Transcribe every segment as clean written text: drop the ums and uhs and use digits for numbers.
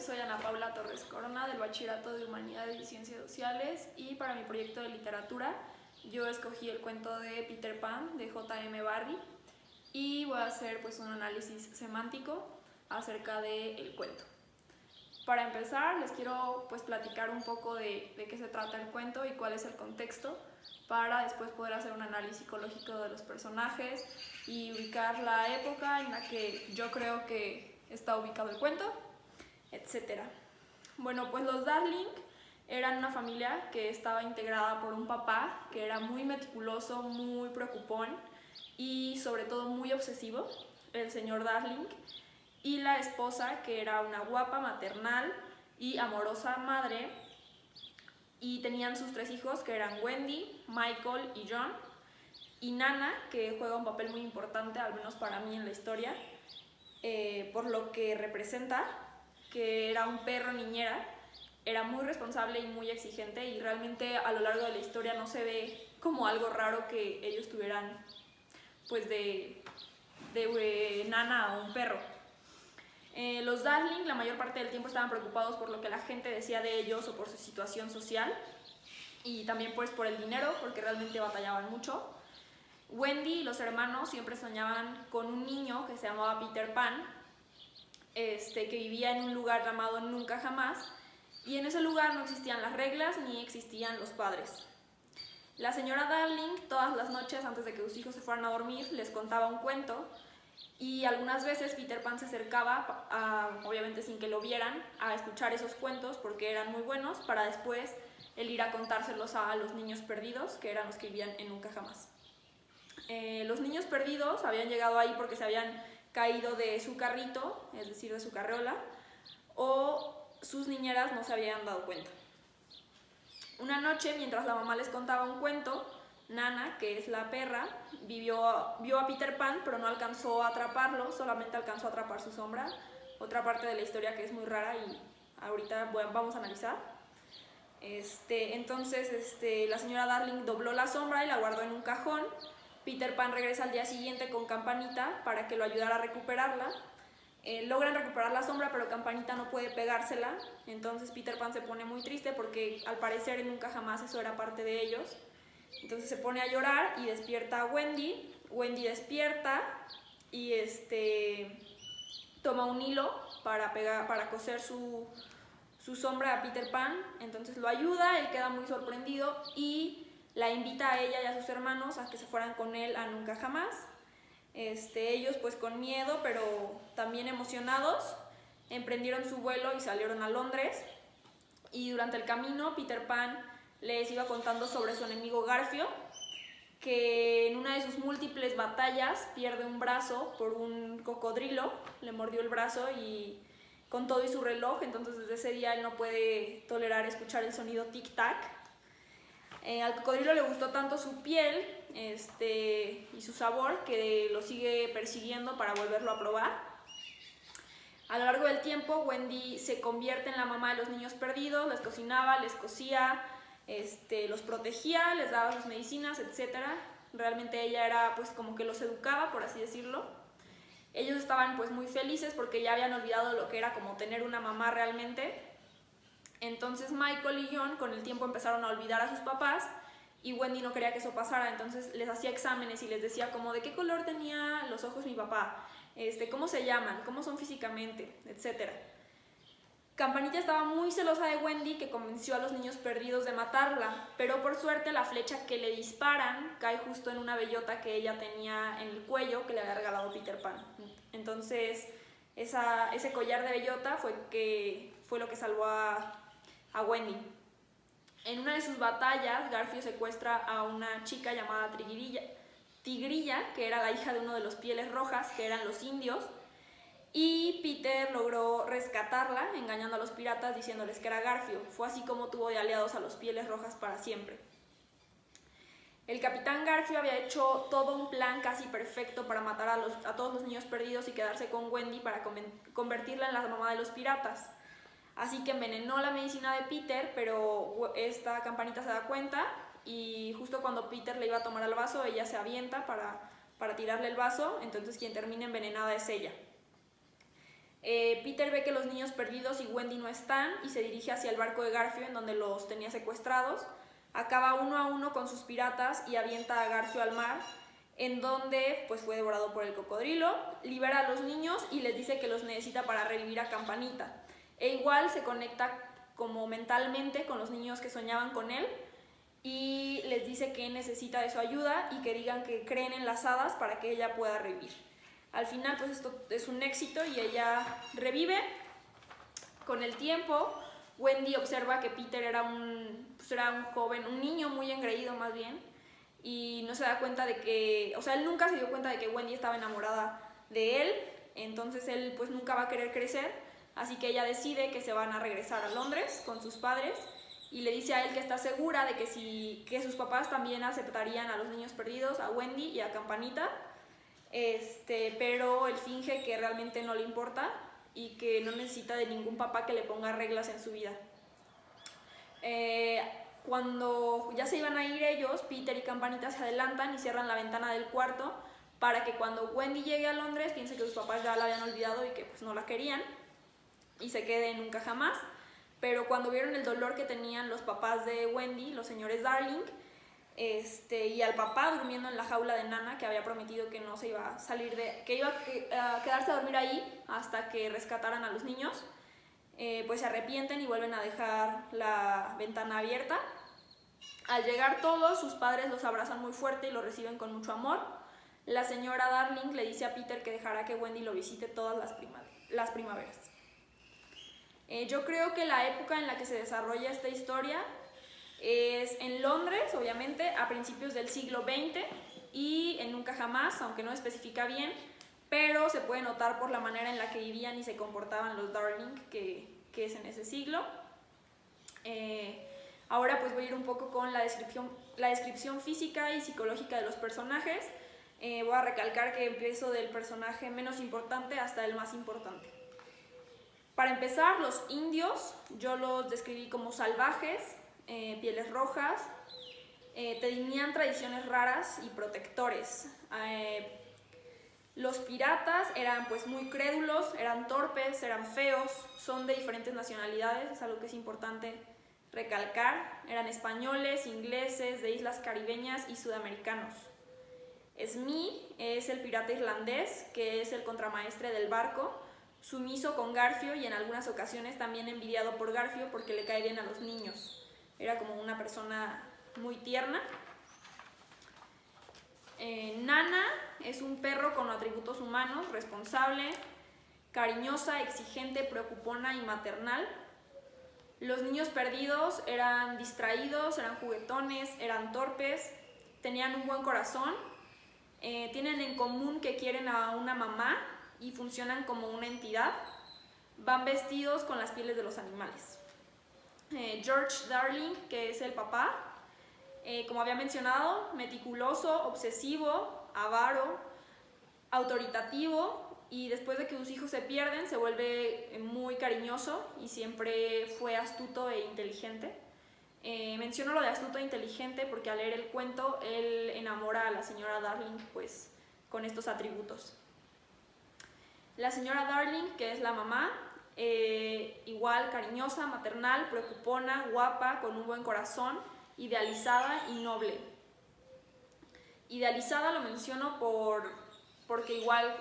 soy Ana Paula Torres Corona del Bachillerato de Humanidades y Ciencias Sociales y para mi proyecto de literatura yo escogí el cuento de Peter Pan de J.M. Barrie y voy a hacer pues un análisis semántico acerca del cuento. Para empezar les quiero pues platicar un poco de qué se trata el cuento y cuál es el contexto para después poder hacer un análisis psicológico de los personajes y ubicar la época en la que yo creo que está ubicado el cuento, etcétera. Bueno, pues los Darling eran una familia que estaba integrada por un papá que era muy meticuloso, muy preocupón y sobre todo muy obsesivo, el señor Darling, y la esposa que era una guapa, maternal y amorosa madre, y tenían sus 3 hijos que eran Wendy, Michael y John, y Nana, que juega un papel muy importante, al menos para mí en la historia, por lo que representa, que era un perro niñera, era muy responsable y muy exigente y realmente a lo largo de la historia no se ve como algo raro que ellos tuvieran pues de nana o un perro. Los Darling la mayor parte del tiempo estaban preocupados por lo que la gente decía de ellos o por su situación social y también pues por el dinero porque realmente batallaban mucho. Wendy y los hermanos siempre soñaban con un niño que se llamaba Peter Pan, que vivía en un lugar llamado Nunca Jamás, y en ese lugar no existían las reglas ni existían los padres. La señora Darling todas las noches antes de que sus hijos se fueran a dormir les contaba un cuento y algunas veces Peter Pan se acercaba, obviamente sin que lo vieran, a escuchar esos cuentos porque eran muy buenos para después él ir a contárselos a los niños perdidos, que eran los que vivían en Nunca Jamás. Los niños perdidos habían llegado ahí porque se habían caído de su carrito, es decir, de su carreola, o sus niñeras no se habían dado cuenta. Una noche, mientras la mamá les contaba un cuento, Nana, que es la perra, vio a Peter Pan, pero no alcanzó a atraparlo, solamente alcanzó a atrapar su sombra, otra parte de la historia que es muy rara y ahorita vamos a analizar. Entonces la señora Darling dobló la sombra y la guardó en un cajón. Peter Pan regresa al día siguiente con Campanita para que lo ayudara a recuperarla. Logran recuperar la sombra, pero Campanita no puede pegársela. Entonces Peter Pan se pone muy triste porque al parecer Nunca Jamás eso era parte de ellos. Entonces se pone a llorar y despierta a Wendy. Wendy despierta y toma un hilo para coser su sombra a Peter Pan. Entonces lo ayuda, él queda muy sorprendido y la invita a ella y a sus hermanos a que se fueran con él a Nunca Jamás. Ellos pues con miedo pero también emocionados emprendieron su vuelo y salieron a Londres, y durante el camino Peter Pan les iba contando sobre su enemigo Garfio, que en una de sus múltiples batallas pierde un brazo por un cocodrilo, le mordió el brazo y con todo y su reloj, entonces desde ese día él no puede tolerar escuchar el sonido tic-tac. Al cocodrilo le gustó tanto su piel y su sabor que lo sigue persiguiendo para volverlo a probar. A lo largo del tiempo, Wendy se convierte en la mamá de los niños perdidos, les cocinaba, les cosía, los protegía, les daba sus medicinas, etc. Realmente ella era pues como que los educaba, por así decirlo. Ellos estaban pues muy felices porque ya habían olvidado lo que era como tener una mamá realmente. Entonces Michael y John con el tiempo empezaron a olvidar a sus papás y Wendy no quería que eso pasara, entonces les hacía exámenes y les decía como de qué color tenía los ojos mi papá, cómo se llaman, cómo son físicamente, etc. Campanita estaba muy celosa de Wendy, que convenció a los niños perdidos de matarla, pero por suerte la flecha que le disparan cae justo en una bellota que ella tenía en el cuello que le había regalado Peter Pan. Entonces ese collar de bellota fue lo que salvó a Wendy. En una de sus batallas, Garfio secuestra a una chica llamada Tigrilla, que era la hija de uno de los Pieles Rojas, que eran los indios, y Peter logró rescatarla, engañando a los piratas, diciéndoles que era Garfio. Fue así como tuvo de aliados a los Pieles Rojas para siempre. El capitán Garfio había hecho todo un plan casi perfecto para matar a todos los niños perdidos y quedarse con Wendy para convertirla en la mamá de los piratas. Así que envenenó la medicina de Peter, pero esta Campanita se da cuenta y justo cuando Peter le iba a tomar el vaso, ella se avienta para tirarle el vaso, entonces quien termina envenenada es ella. Peter ve que los niños perdidos y Wendy no están y se dirige hacia el barco de Garfio en donde los tenía secuestrados. Acaba uno a uno con sus piratas y avienta a Garfio al mar, en donde pues fue devorado por el cocodrilo. Libera a los niños y les dice que los necesita para revivir a Campanita. E igual se conecta como mentalmente con los niños que soñaban con él y les dice que necesita de su ayuda y que digan que creen en las hadas para que ella pueda revivir. Al final pues esto es un éxito y ella revive. Con el tiempo Wendy observa que Peter era un joven, un niño muy engreído más bien, y no se da cuenta de que, o sea, él nunca se dio cuenta de que Wendy estaba enamorada de él, entonces él pues nunca va a querer crecer, así que ella decide que se van a regresar a Londres con sus padres y le dice a él que está segura de que sus papás también aceptarían a los niños perdidos, a Wendy y a Campanita. Pero él finge que realmente no le importa y que no necesita de ningún papá que le ponga reglas en su vida. Cuando ya se iban a ir ellos, Peter y Campanita se adelantan y cierran la ventana del cuarto para que cuando Wendy llegue a Londres piense que sus papás ya la habían olvidado y que pues no la querían y se quede nunca jamás. Pero cuando vieron el dolor que tenían los papás de Wendy, los señores Darling, y al papá durmiendo en la jaula de Nana, que había prometido que no se iba a salir que iba a quedarse a dormir ahí hasta que rescataran a los niños, pues se arrepienten y vuelven a dejar la ventana abierta. Al llegar todos, sus padres los abrazan muy fuerte y los reciben con mucho amor. La señora Darling le dice a Peter que dejará que Wendy lo visite todas las primaveras. Yo creo que la época en la que se desarrolla esta historia es en Londres, obviamente, a principios del siglo XX y en Nunca Jamás, aunque no especifica bien, pero se puede notar por la manera en la que vivían y se comportaban los Darling, que es en ese siglo. Ahora pues voy a ir un poco con la descripción física y psicológica de los personajes. Voy a recalcar que empiezo del personaje menos importante hasta el más importante. Para empezar, los indios yo los describí como salvajes, pieles rojas, tenían tradiciones raras y protectores. Los piratas eran pues muy crédulos, eran torpes, eran feos, son de diferentes nacionalidades, es algo que es importante recalcar. Eran españoles, ingleses, de islas caribeñas y sudamericanos. Smee es el pirata irlandés, que es el contramaestre del barco, sumiso con Garfio y en algunas ocasiones también envidiado por Garfio porque le cae bien a los niños. Era como una persona muy tierna. Nana es un perro con atributos humanos, responsable, cariñosa, exigente, preocupona y maternal. Los niños perdidos eran distraídos, eran juguetones, eran torpes, tenían un buen corazón, tienen en común que quieren a una mamá y funcionan como una entidad. Van vestidos con las pieles de los animales. George Darling, que es el papá, como había mencionado, meticuloso, obsesivo, avaro, autoritativo, y después de que sus hijos se pierden se vuelve muy cariñoso y siempre fue astuto e inteligente. Menciono lo de astuto e inteligente porque al leer el cuento él enamora a la señora Darling pues con estos atributos. La señora Darling, que es la mamá, igual cariñosa, maternal, preocupona, guapa, con un buen corazón, idealizada y noble. Idealizada lo menciono porque igual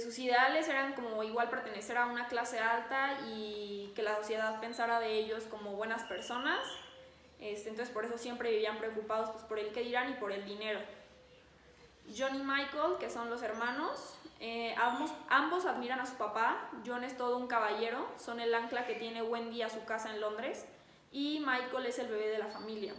sus ideales eran como igual pertenecer a una clase alta y que la sociedad pensara de ellos como buenas personas. Entonces por eso siempre vivían preocupados pues, por el qué dirán y por el dinero. John y Michael, que son los hermanos, ambos admiran a su papá. John es todo un caballero, son el ancla que tiene Wendy a su casa en Londres, y Michael es el bebé de la familia.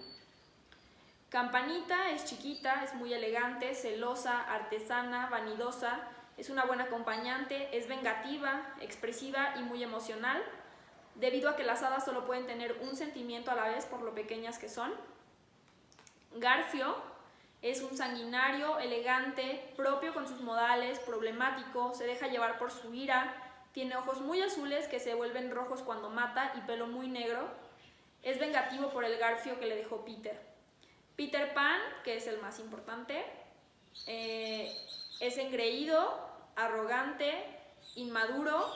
Campanita es chiquita, es muy elegante, celosa, artesana, vanidosa, es una buena acompañante, es vengativa, expresiva y muy emocional, debido a que las hadas solo pueden tener un sentimiento a la vez por lo pequeñas que son. Garfio es un sanguinario, elegante, propio con sus modales, problemático, se deja llevar por su ira, tiene ojos muy azules que se vuelven rojos cuando mata y pelo muy negro. Es vengativo por el Garfio que le dejó Peter. Peter Pan, que es el más importante, es engreído, arrogante, inmaduro,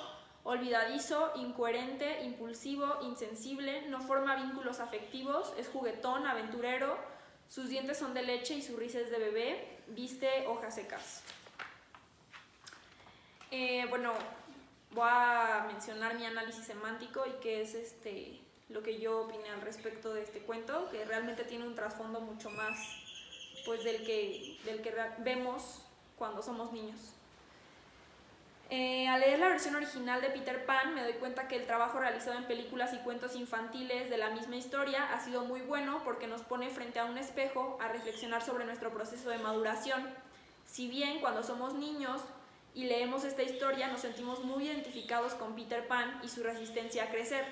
olvidadizo, incoherente, impulsivo, insensible, no forma vínculos afectivos, es juguetón, aventurero, sus dientes son de leche y su risa es de bebé, viste hojas secas. Bueno, voy a mencionar mi análisis semántico y qué es lo que yo opiné al respecto de este cuento, que realmente tiene un trasfondo mucho más pues, del que vemos cuando somos niños. Al leer la versión original de Peter Pan me doy cuenta que el trabajo realizado en películas y cuentos infantiles de la misma historia ha sido muy bueno porque nos pone frente a un espejo a reflexionar sobre nuestro proceso de maduración. Si bien cuando somos niños y leemos esta historia nos sentimos muy identificados con Peter Pan y su resistencia a crecer.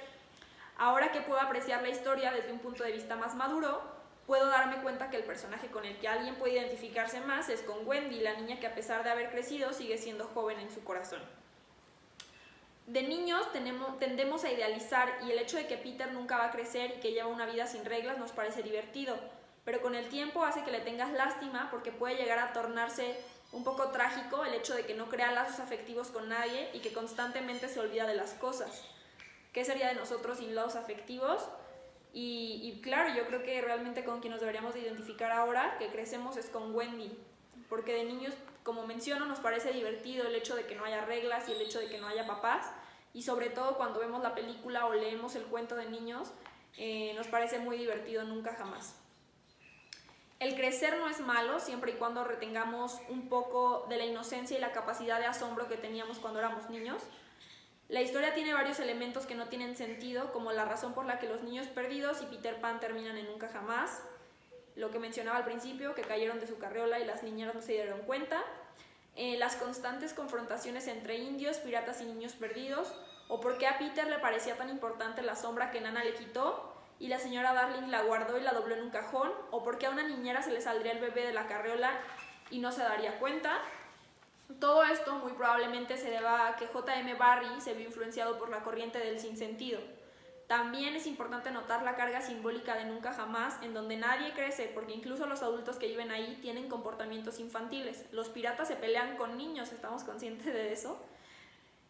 Ahora que puedo apreciar la historia desde un punto de vista más maduro, puedo darme cuenta que el personaje con el que alguien puede identificarse más es con Wendy, la niña que a pesar de haber crecido sigue siendo joven en su corazón. De niños tendemos a idealizar y el hecho de que Peter nunca va a crecer y que lleva una vida sin reglas nos parece divertido, pero con el tiempo hace que le tengas lástima porque puede llegar a tornarse un poco trágico el hecho de que no crea lazos afectivos con nadie y que constantemente se olvida de las cosas. ¿Qué sería de nosotros sin lazos afectivos? Y claro, yo creo que realmente con quien nos deberíamos de identificar ahora que crecemos es con Wendy, porque de niños, como menciono, nos parece divertido el hecho de que no haya reglas y el hecho de que no haya papás, y sobre todo cuando vemos la película o leemos el cuento de niños, nos parece muy divertido nunca jamás. El crecer no es malo siempre y cuando retengamos un poco de la inocencia y la capacidad de asombro que teníamos cuando éramos niños. La historia tiene varios elementos que no tienen sentido, como la razón por la que los niños perdidos y Peter Pan terminan en nunca jamás, lo que mencionaba al principio, que cayeron de su carriola y las niñeras no se dieron cuenta, las constantes confrontaciones entre indios, piratas y niños perdidos, o por qué a Peter le parecía tan importante la sombra que Nana le quitó y la señora Darling la guardó y la dobló en un cajón, o por qué a una niñera se le saldría el bebé de la carriola y no se daría cuenta. Todo esto muy probablemente se deba a que J.M. Barrie se vio influenciado por la corriente del sinsentido. También es importante notar la carga simbólica de nunca jamás, en donde nadie crece, porque incluso los adultos que viven ahí tienen comportamientos infantiles. Los piratas se pelean con niños, ¿estamos conscientes de eso?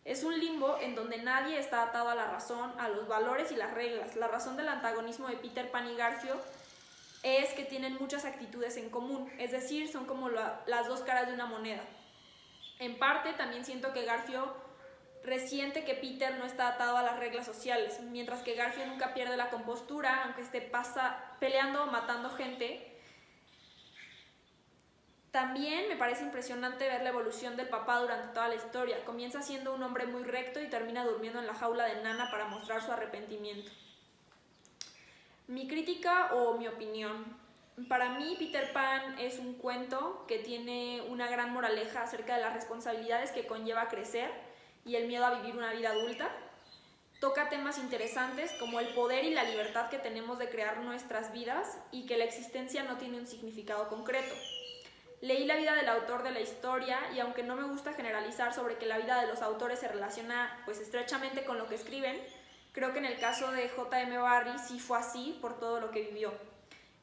Es un limbo en donde nadie está atado a la razón, a los valores y las reglas. La razón del antagonismo de Peter Pan y Garfio es que tienen muchas actitudes en común, es decir, son como las dos caras de una moneda. En parte también siento que Garfio resiente que Peter no está atado a las reglas sociales, mientras que Garfio nunca pierde la compostura, aunque esté peleando o matando gente. También me parece impresionante ver la evolución del papá durante toda la historia. Comienza siendo un hombre muy recto y termina durmiendo en la jaula de Nana para mostrar su arrepentimiento. Mi crítica o mi opinión. Para mí, Peter Pan es un cuento que tiene una gran moraleja acerca de las responsabilidades que conlleva crecer y el miedo a vivir una vida adulta. Toca temas interesantes como el poder y la libertad que tenemos de crear nuestras vidas y que la existencia no tiene un significado concreto. Leí la vida del autor de la historia y aunque no me gusta generalizar sobre que la vida de los autores se relaciona pues estrechamente con lo que escriben, creo que en el caso de J.M. Barrie sí fue así por todo lo que vivió.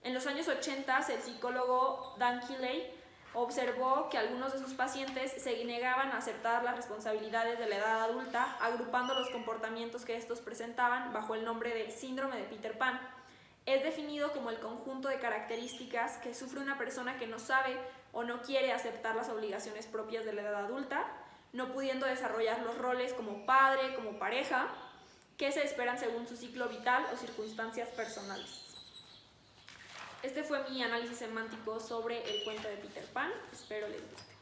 En los años 80, el psicólogo Dan Keeley observó que algunos de sus pacientes se negaban a aceptar las responsabilidades de la edad adulta, agrupando los comportamientos que estos presentaban bajo el nombre de síndrome de Peter Pan. Es definido como el conjunto de características que sufre una persona que no sabe o no quiere aceptar las obligaciones propias de la edad adulta, no pudiendo desarrollar los roles como padre, como pareja, que se esperan según su ciclo vital o circunstancias personales. Este fue mi análisis semántico sobre el cuento de Peter Pan. Espero les guste.